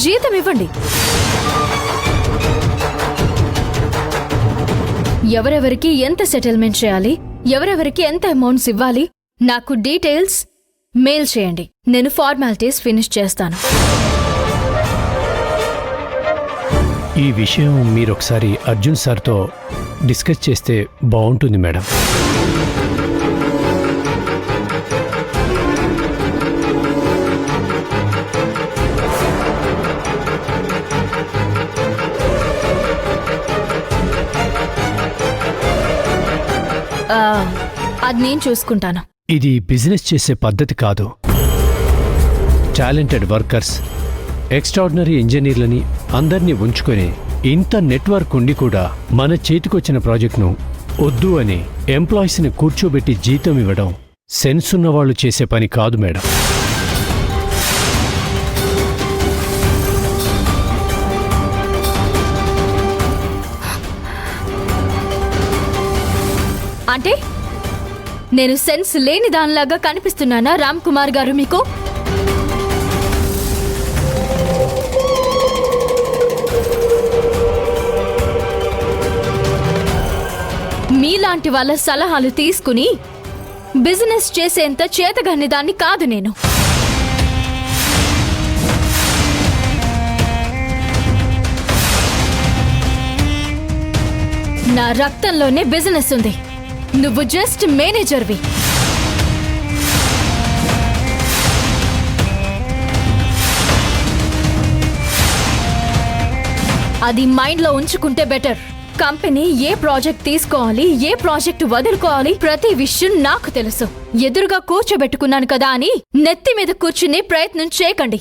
జీతం ఇవ్వండి. ఎవరెవరికి ఎంత సెటిల్మెంట్ చేయాలి, ఎవరెవరికి ఎంత అమౌంట్స్ ఇవ్వాలి, నాకు డీటెయిల్స్ మెయిల్ చేయండి. నేను ఫార్మాలిటీస్ ఫినిష్ చేస్తాను. ఈ విషయం మీరొకసారి అర్జున్ సార్తో డిస్కస్ చేస్తే బాగుంటుంది మేడం. అది నేను చూసుకుంటాను. ఇది బిజినెస్ చేసే పద్ధతి కాదు. టాలెంటెడ్ వర్కర్స్, ఎక్స్ట్రాడినరీ ఇంజనీర్లని అందర్నీ ఉంచుకొని ఇంత నెట్వర్క్ ఉండి కూడా మన చేతికొచ్చిన ప్రాజెక్ట్ను వద్దు అని ఎంప్లాయీస్ని కూర్చోబెట్టి జీతం ఇవ్వడం సెన్స్ ఉన్నవాళ్లు చేసే పని కాదు మేడం. అంటే నేను సెన్స్ లేని దానిలాగా కనిపిస్తున్నానా రామ్ కుమార్ గారు మీకు? మీలాంటి వాళ్ళ సలహాలు తీసుకుని బిజినెస్ చేసేంత చేతగాని దాన్ని కాదు నేను. నా రక్తంలోనే బిజినెస్ ఉంది. నువ్వు జస్ట్ మేనేజర్వి. అది మైండ్లో ఉంచుకుంటే బెటర్. కంపెనీ ఏ ప్రాజెక్ట్ తీసుకోవాలి, ఏ ప్రాజెక్ట్ వదులుకోవాలి, ప్రతి విషయం నాకు తెలుసు. ఎదురుగా కూర్చోబెట్టుకున్నాను కదా అని నెత్తి మీద కూర్చునే ప్రయత్నం చేయకండి.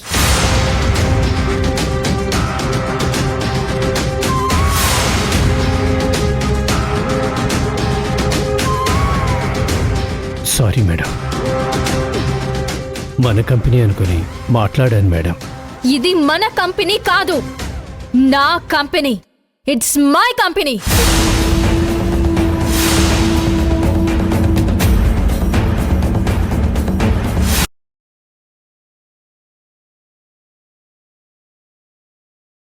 సారీ మేడం, మన కంపెనీ అనుకుని మాట్లాడాను మేడం. ఇది మన కంపెనీ కాదు, నా కంపెనీ. It's my company.